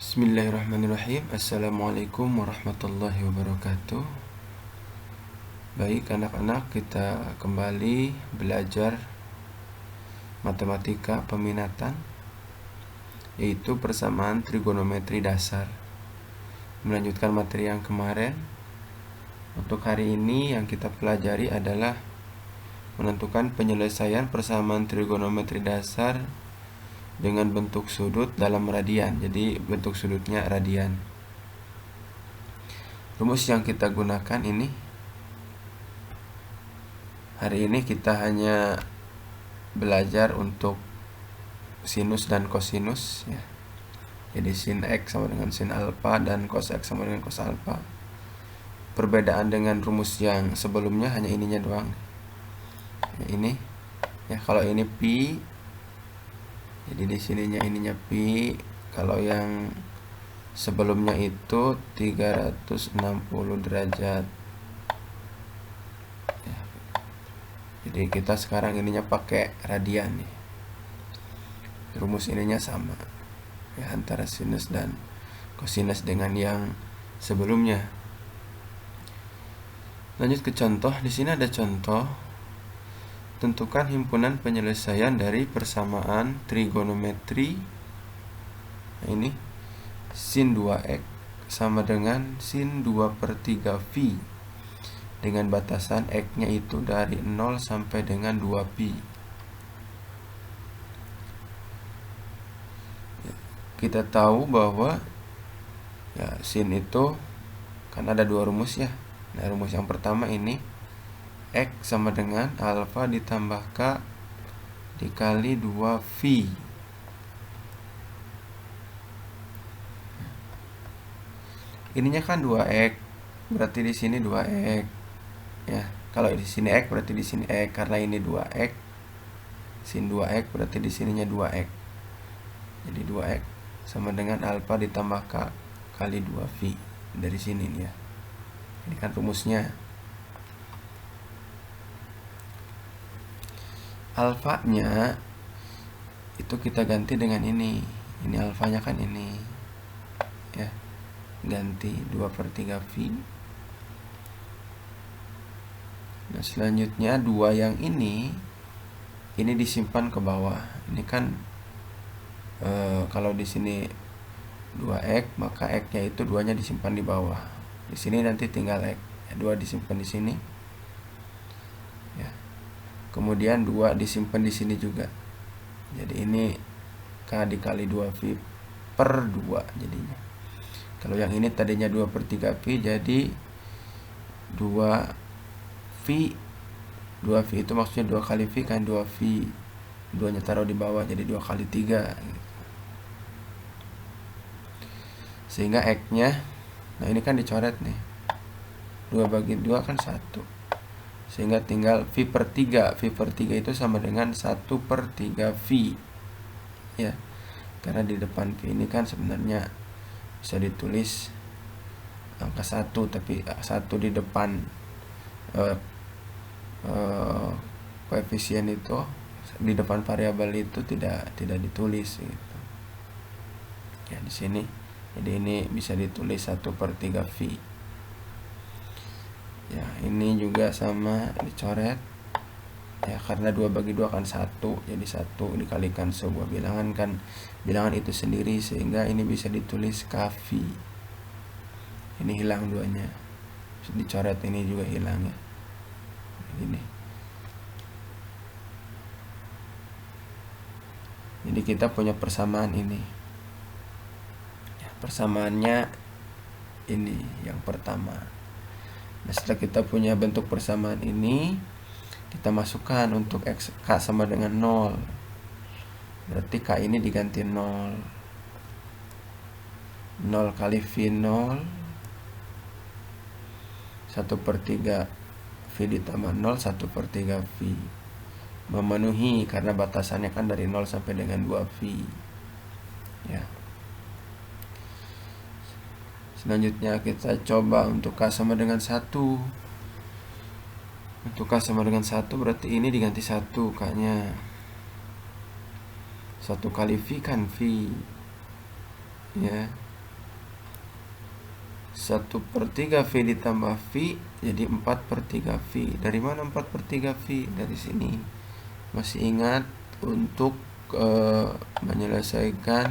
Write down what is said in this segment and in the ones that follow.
Bismillahirrahmanirrahim. Assalamualaikum warahmatullahi wabarakatuh. Baik anak-anak, kita kembali belajar matematika peminatan, yaitu persamaan trigonometri dasar. Melanjutkan materi yang kemarin. Untuk hari ini yang kita pelajari adalah menentukan penyelesaian persamaan trigonometri dasar dengan bentuk sudut dalam radian. Jadi bentuk sudutnya radian. Rumus yang kita gunakan ini, hari ini kita hanya belajar untuk sinus dan kosinus ya. Jadi sin X sama dengan sin alfa dan cos X sama dengan cos alfa. Perbedaan dengan rumus yang sebelumnya hanya ininya doang ya, ini ya, kalau ini pi, jadi di sininya ininya pi. Kalau yang sebelumnya itu 360 derajat ya. Jadi kita sekarang ininya pakai radian nih. Rumus ininya sama ya, antara sinus dan kosinus dengan yang sebelumnya. Lanjut ke contoh. Di sini ada contoh. Tentukan himpunan penyelesaian dari persamaan trigonometri. Nah, ini sin 2x sama dengan sin 2/3 V dengan batasan x-nya itu dari 0 sampai dengan 2pi. Kita tahu bahwa ya, sin itu kan ada dua rumus ya. Nah, rumus yang pertama ini X sama dengan alfa ditambah K dikali 2V. Ininya kan 2X, berarti di sini 2X. Ya, kalau di sini X berarti di sini X, karena ini 2X. Sin 2X berarti di sininya 2X. Jadi 2X sama dengan alfa ditambah K kali 2V dari sini nih ya. Ini kan rumusnya. Alfanya itu kita ganti dengan ini. Ini alfanya kan ini ya, ganti 2/3 V. Nah, selanjutnya 2 yang ini disimpan ke bawah. Ini kan kalau di sini 2x, maka x-nya itu 2-nya disimpan di bawah. Di sini nanti tinggal x. 2 disimpan di sini. Ya. Kemudian 2 disimpan di sini juga. Jadi ini K dikali 2V per 2 jadinya. Kalau yang ini tadinya 2/3 V, jadi 2V. 2V itu maksudnya 2 kali V kan 2V. 2-nya taruh di bawah, jadi 2 kali 3 gitu. Sehingga x-nya, nah ini kan dicoret nih, 2 bagi 2 kan 1, sehingga tinggal V/3. V/3 itu sama dengan 1/3 V ya, karena di depan V ini kan sebenarnya bisa ditulis angka 1, tapi 1 di depan koefisien itu, di depan variabel itu tidak ditulis gitu ya di sini. Jadi ini bisa ditulis 1/3 V. Ya, ini juga sama dicoret. Ya, karena 2 bagi 2 kan 1, jadi 1 dikalikan sebuah bilangan kan bilangan itu sendiri, sehingga ini bisa ditulis KV. Ini hilang 2-nya. Dicoret, ini juga hilang ya. Ini. Jadi kita punya persamaan ini. Persamaannya ini yang pertama. Nah, setelah kita punya bentuk persamaan ini, kita masukkan untuk X, K sama dengan 0. Berarti K ini diganti 0. 0 kali V 0. 1/3 V ditambah 0, 1/3 V. Memenuhi karena batasannya kan dari 0 sampai dengan 2V. Ya. Selanjutnya kita coba untuk K sama dengan 1. Untuk K sama dengan 1 berarti ini diganti 1 K-nya. 1 kali V kan V. Ya. 1/3 V ditambah V jadi 4/3 V. Dari mana 4/3 V? Dari sini. Masih ingat untuk menyelesaikan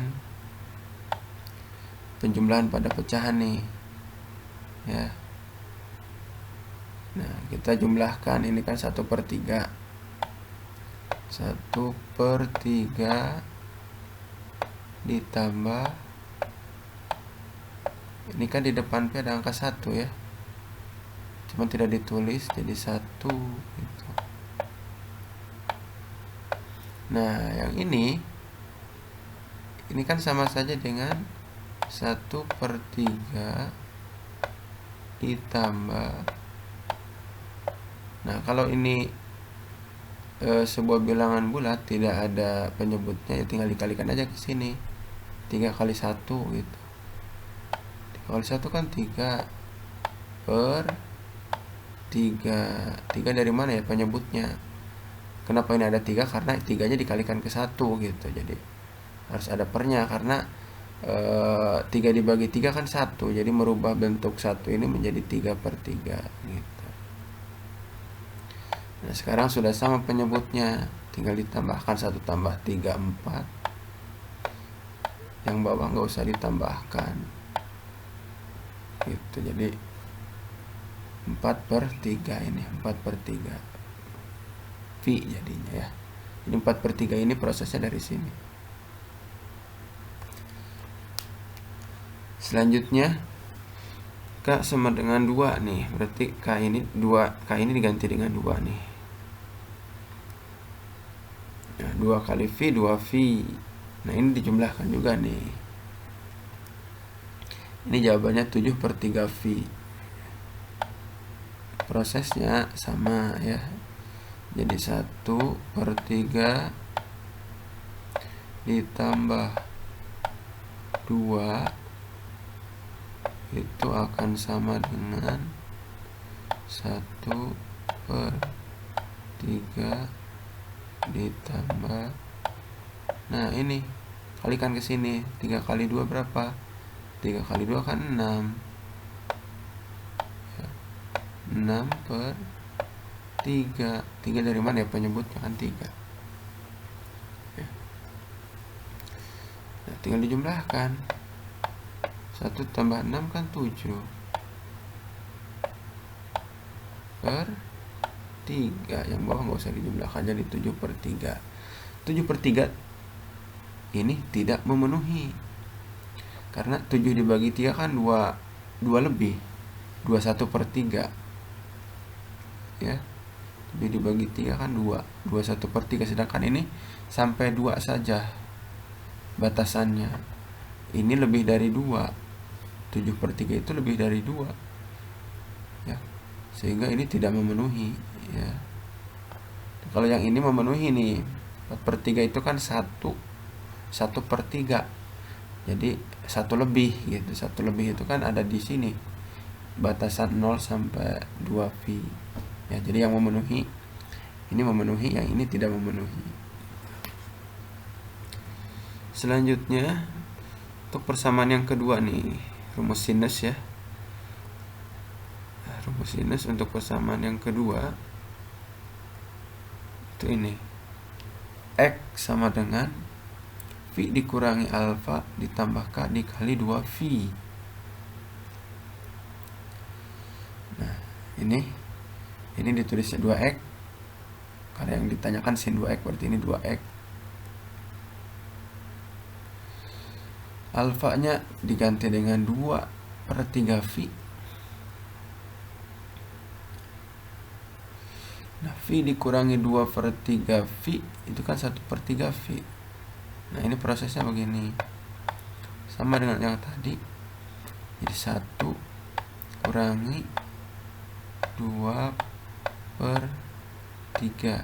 penjumlahan pada pecahan nih ya. Nah, kita jumlahkan, ini kan 1/3. 1/3 ditambah, ini kan di depan P ada angka 1 ya, cuma tidak ditulis jadi 1 gitu. Nah, yang ini kan sama saja dengan 1/3 ditambah. Nah, kalau ini sebuah bilangan bulat tidak ada penyebutnya, ya tinggal dikalikan aja ke sini. 3 kali 1 gitu. 3 kali 1 kan 3/3. 3 dari mana ya penyebutnya? Kenapa ini ada 3? Karena 3-nya dikalikan ke 1 gitu. Jadi harus ada pernya, karena 3 dibagi 3 kan 1. Jadi merubah bentuk 1 ini menjadi 3/3 gitu. Nah, sekarang sudah sama penyebutnya, tinggal ditambahkan 1 tambah 3, 4. Yang bawah nggak usah ditambahkan gitu. Jadi 4/3 ini 4/3 V jadinya ya. Jadi 4/3 ini prosesnya dari sini. Selanjutnya K sama dengan 2 nih. Berarti K ini 2, K ini diganti dengan 2 nih. Nah, 2 kali V 2V. Nah, ini dijumlahkan juga nih. Ini jawabannya 7/3 V. Prosesnya sama ya. Jadi 1/3 ditambah 2 itu akan sama dengan 1/3 ditambah, nah ini kalikan ke sini. 3 kali 2 berapa? 3 kali 2 kan 6. 6/3. 3 dari mana ya penyebutnya? Kan 3 ya. Nah, tinggal dijumlahkan. 1 tambah 6 kan 7/3. Yang bawah nggak usah dijumlahkan, jadi 7/3. 7/3 ini tidak memenuhi, karena 7 dibagi 3 kan 2 lebih, 21/3 ya. 7 dibagi 3 kan 2, 21/3. Sedangkan ini sampai 2 saja batasannya. Ini lebih dari 2. 7/3 itu lebih dari 2 ya. Sehingga ini tidak memenuhi ya. Kalau yang ini memenuhi nih, 4/3 itu kan 1/3. Jadi 1 lebih gitu. 1 lebih itu kan ada di sini. Batasan 0 sampai 2V. Ya, jadi yang memenuhi ini memenuhi, yang ini tidak memenuhi. Selanjutnya untuk persamaan yang kedua nih, rumus sinus ya. Rumus sinus untuk persamaan yang kedua itu ini. X sama dengan V dikurangi alfa ditambah K dikali 2V. Nah, ini ditulisnya 2x, karena yang ditanyakan sin 2x, berarti ini 2x. Alfanya diganti dengan 2/3V. Nah, V dikurangi 2/3V itu kan 1/3V. Nah, ini prosesnya begini, sama dengan yang tadi. Jadi 1 kurangi 2/3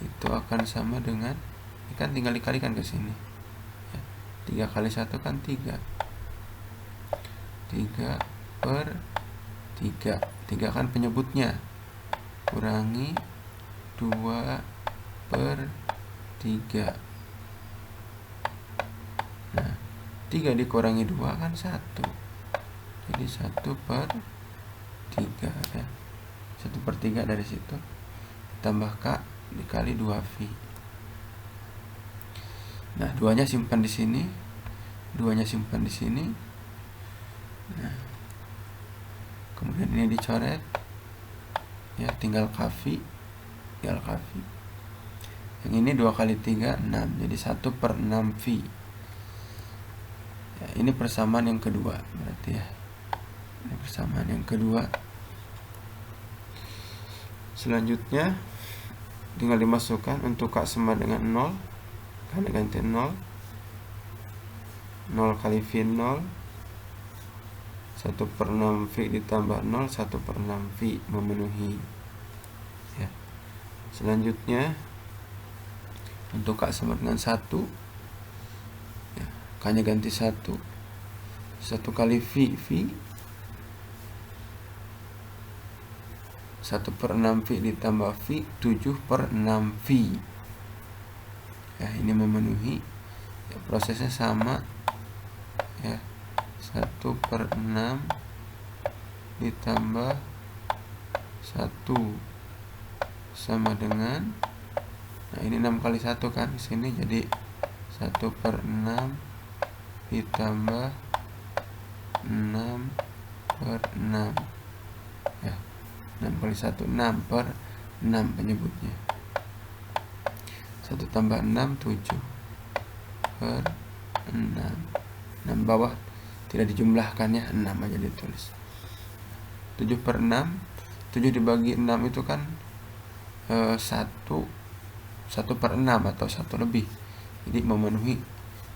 itu akan sama dengan, ini kan tinggal dikalikan ke sini ya. 3 kali 1 kan 3. 3/3. 3 kan penyebutnya, kurangi 2/3. Nah, 3 dikurangi 2 kan 1. Jadi 1/3 ya. 1/3 dari situ ditambah K dikali 2V. Nah, 2-nya simpan di sini, 2-nya simpan di sini. Nah, kemudian ini dicoret ya, tinggal KV, tinggal KV. Yang ini 2 kali 3 6, jadi 1/6V ya. Ini persamaan yang kedua berarti ya, ini persamaan yang kedua. Selanjutnya tinggal dimasukkan untuk K sama dengan 0, karena ganti 0, 0 kali V 0, 1/6V ditambah 0, 1/6V memenuhi ya. Selanjutnya untuk K sama dengan 1 ya, K nya ganti 1, 1 kali V 1/6V ditambah V, 7/6V ya. Ini memenuhi ya, prosesnya sama ya, 1/6 ditambah 1 sama dengan, nah ini 6 kali 1 kan di sini, jadi 1/6 ditambah 6/6 ya. 6 kali 1 6/6 penyebutnya. 1 tambah 6 7/6. 6 bawah tidak dijumlahkan ya, 6 aja ditulis. 7/6, 7 dibagi 6 itu kan 1/6 atau 1 lebih. Jadi memenuhi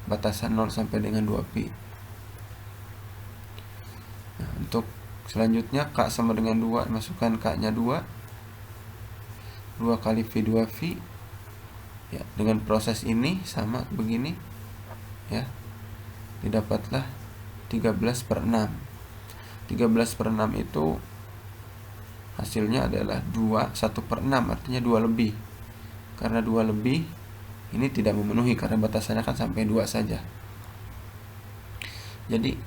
batasan 0 sampai dengan 2pi. Nah, untuk selanjutnya K sama dengan 2, masukkan K nya 2 kali V 2V ya. Dengan proses ini sama begini ya, didapatlah 13/6. 13/6 itu hasilnya adalah 2, 1/6, artinya 2 lebih. Karena 2 lebih ini tidak memenuhi, karena batasannya kan sampai 2 saja. Jadi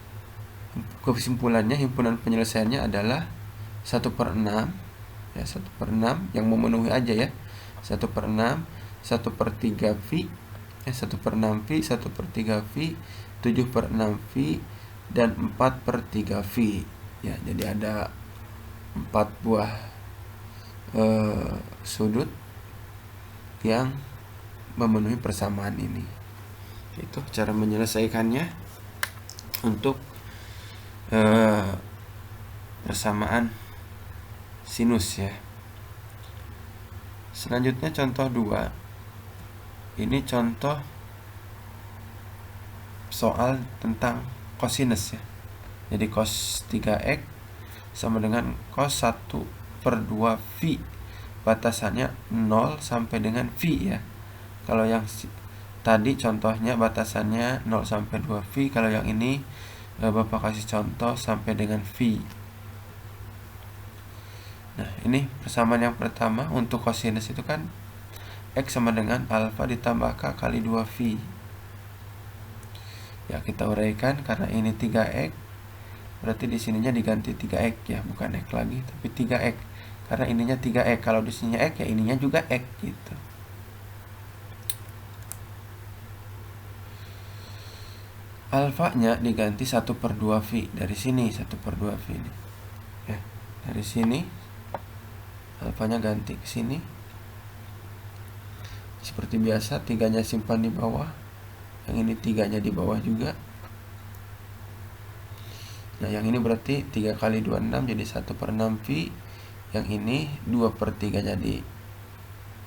kesimpulannya, himpunan penyelesaiannya adalah 1/6 ya, 1/6 yang memenuhi aja ya, 1/6, 1/3V ya, 1/6V, 1/3V, 7/6V, dan 4/3V ya. Jadi ada 4 buah sudut yang memenuhi persamaan ini. Itu cara menyelesaikannya untuk persamaan sinus ya. Selanjutnya contoh 2. Ini contoh soal tentang kosinus ya. Jadi cos 3x sama dengan cos 1/2V. Batasannya 0 sampai dengan V ya. Kalau yang tadi contohnya batasannya 0 sampai 2V. Kalau yang ini Bapak kasih contoh sampai dengan V. Nah, ini persamaan yang pertama untuk kosinus itu kan X sama dengan alfa ditambah K kali 2V. Ya, kita uraikan karena ini 3x, berarti di sininya diganti 3x ya, bukan X lagi tapi 3x. Karena ininya 3x, kalau di sininya X ya ininya juga X gitu. Alfanya diganti 1/2V dari sini, 1/2V ini. Ya, dari sini alfanya ganti ke sini. Seperti biasa 3-nya simpan di bawah, yang ini 3-nya di bawah juga. Nah, yang ini berarti 3 kali 26 jadi 1/6V. Yang ini 2/3 jadi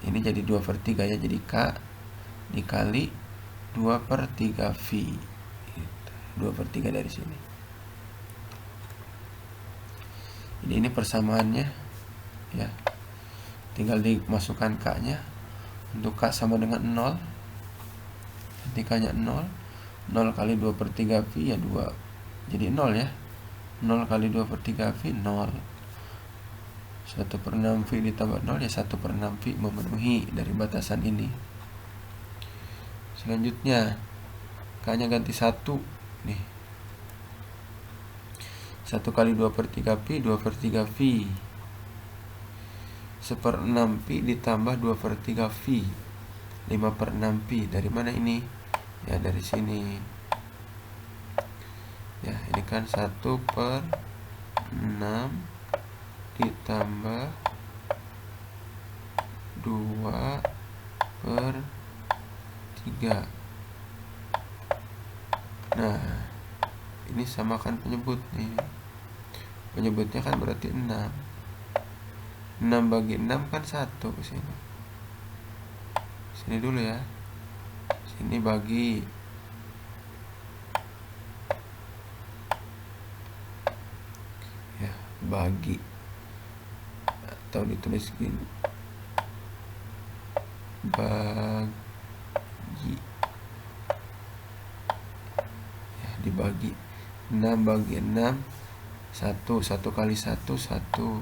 ini jadi 2/3 ya, jadi K dikali 2/3V. 2/3 dari sini. Jadi ini persamaannya ya. Tinggal dimasukkan K-nya. Untuk K sama dengan 0. Ketikanya 0. 0 kali 2/3V ya 2. Jadi 0 ya. 0 kali 2/3V 0. 1/6V ditambah 0 ya 1/6V memenuhi dari batasan ini. Selanjutnya K-nya ganti 1 nih. 1 kali 2/3 pi, 2/3 V. 1/6 pi ditambah 2/3 V, 5/6 pi. Dari mana ini? Ya dari sini. Ya ini kan 1/6 ditambah 2/3. Nah ini samakan penyebut nih. Penyebutnya kan berarti 6. 6 bagi 6 kan 1 ke sini. Sini dulu ya. Sini bagi. Ya, bagi. Atau ditulis gini. Bagi. Ya, dibagi. 6 bagi 6 1. 1 kali 1 1.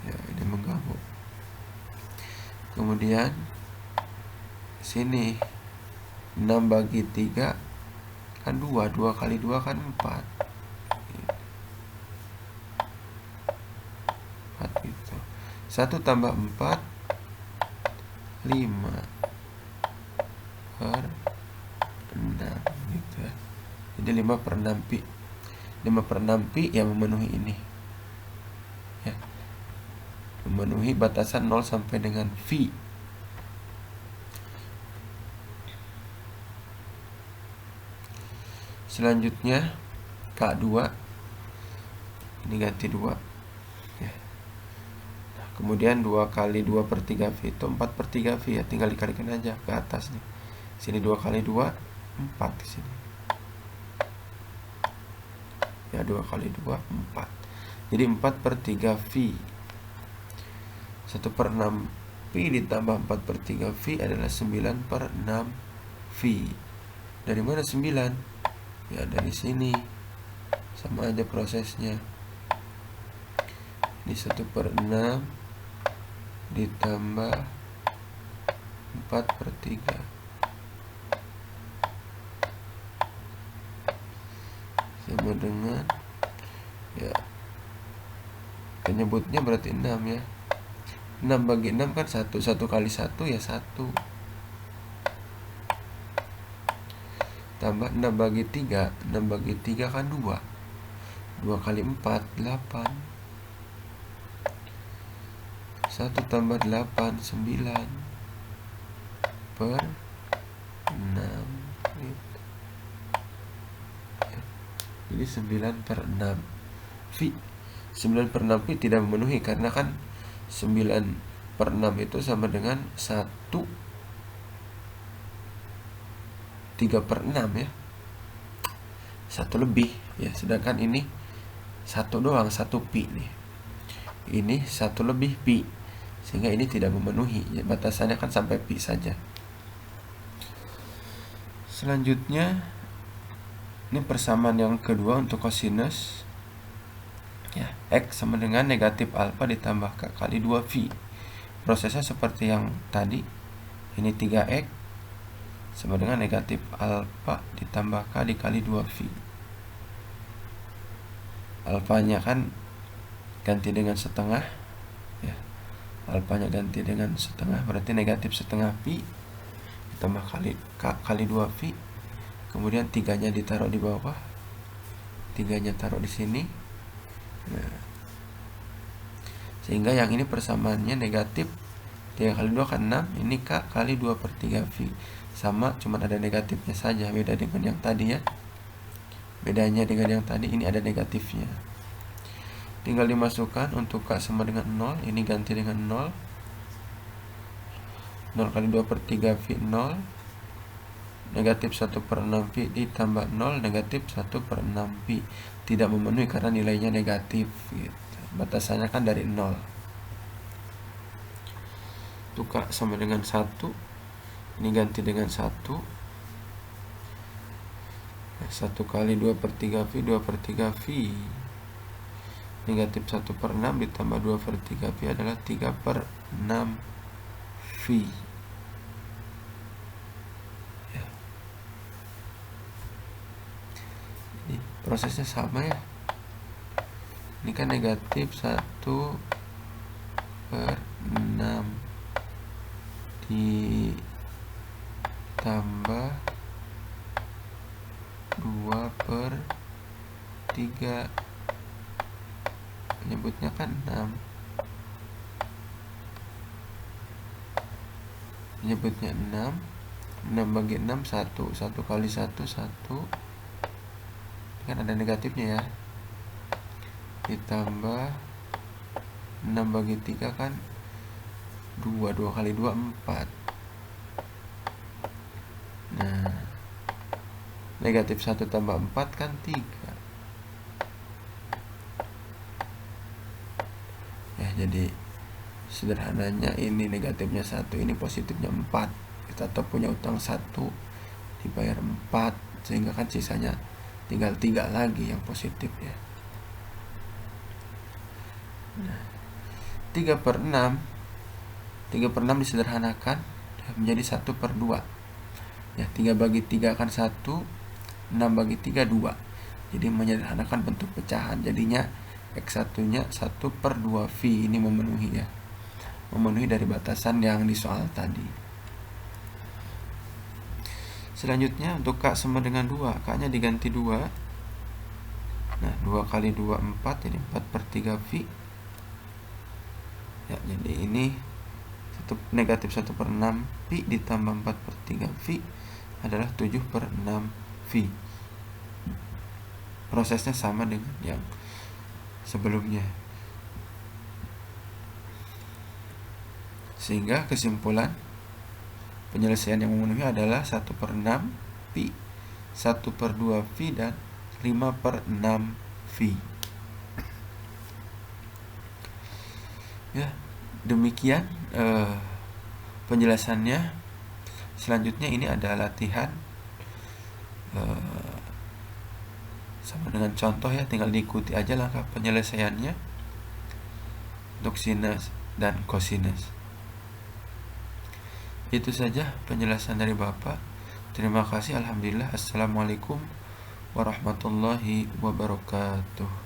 Ya, ini menggabung. Kemudian sini 6 bagi 3 kan 2. 2 kali 2 kan 4. 4 gitu. 1 tambah 4 5/6 gitu ya. Jadi 5/6 pi. 5/6 pi yang memenuhi ini. Ya. Memenuhi batasan 0 sampai dengan V. Selanjutnya K2 ini ganti 2 ya. Nah, kemudian 2 kali 2/3 V itu 4/3 V ya, tinggal dikalikan aja ke atas nih. Sini 2 kali 2 4 di sini. Ya 2 kali 2 4. Jadi 4/3 V. 1/6 pi ditambah 4/3 V adalah 9/6 V. Dari mana 9? Ya dari sini. Sama aja prosesnya. Ini 1/6 ditambah 4/3. Sama dengan ya penyebutnya berarti 6 ya. 6 bagi 6 kan 1. 1 kali 1 ya 1. Tambah 6 bagi 3. 6 bagi 3 kan 2. 2 kali 4 8. 1 tambah 8 9 per 6 gitu. Jadi 9/6 V. 9/6 V tidak memenuhi karena kan 9/6 itu sama dengan 1 3/6 ya. 1 lebih ya, sedangkan ini 1 doang, 1 pi nih. Ini 1 lebih pi. Sehingga ini tidak memenuhi ya, batasannya kan sampai pi saja. Selanjutnya ini persamaan yang kedua untuk kosinus. Ya, X sama dengan negatif alfa ditambah K kali 2V. Prosesnya seperti yang tadi. Ini 3X sama dengan negatif alfa ditambah K dikali 2V. Alfanya kan ganti dengan setengah. Ya, alfanya ganti dengan setengah, berarti negatif setengah pi ditambah kali K kali 2V. Kemudian 3-nya ditaruh di bawah. 3-nya taruh di sini. Nah, sehingga yang ini persamaannya negatif 3 kali 2 kan 6. Ini K kali 2/3V. Sama, cuma ada negatifnya saja. Beda dengan yang tadi ya. Bedanya dengan yang tadi, ini ada negatifnya. Tinggal dimasukkan untuk K sama dengan 0. Ini ganti dengan 0. 0 kali 2/3V 0. Negatif 1/6V ditambah 0. Negatif 1/6V. Tidak memenuhi karena nilainya negatif gitu. Batasannya kan dari 0. Untuk K sama dengan 1. Ini ganti dengan 1. 1 kali 2/3V 2/3V. Negatif 1/6 ditambah 2/3V adalah 3/6V. Ya. Jadi prosesnya sama ya. Ini kan negatif 1/6 ditambah 2/3, menyebutnya kan 6, menyebutnya 6 bagi 6 1 kali 1 1, kan ada negatifnya ya, ditambah 6 bagi 3 kan 2 kali 2 4. Nah, negatif 1 tambah 4 kan 3 ya. Jadi sederhananya ini negatifnya 1, ini positifnya 4. Kita tetap punya utang 1, dibayar 4, sehingga kan sisanya tinggal 3 lagi yang positif ya. Nah, 3/6 disederhanakan menjadi 1/2 ya. 3 bagi 3 kan 1, 6 bagi 3 2. Jadi menyederhanakan bentuk pecahan, jadinya X1 nya 1/2 V. Ini memenuhi ya, memenuhi dari batasan yang di soal tadi. Selanjutnya untuk K sama dengan 2, K nya diganti 2. Nah, 2 kali 2 4, jadi 4/3 V ya. Jadi ini negatif 1/6 V ditambah 4/3 V adalah 7/6 V. Prosesnya sama dengan yang sebelumnya, sehingga kesimpulan penyelesaian yang memenuhi adalah 1/6 V, 1/2 V, dan 5/6 V. Ya, demikian penjelasannya. Selanjutnya ini ada latihan sama dengan contoh ya, tinggal diikuti aja langkah penyelesaiannya untuk sinus dan kosinus. Itu saja penjelasan dari Bapak. Terima kasih. Alhamdulillah. Assalamualaikum warahmatullahi wabarakatuh.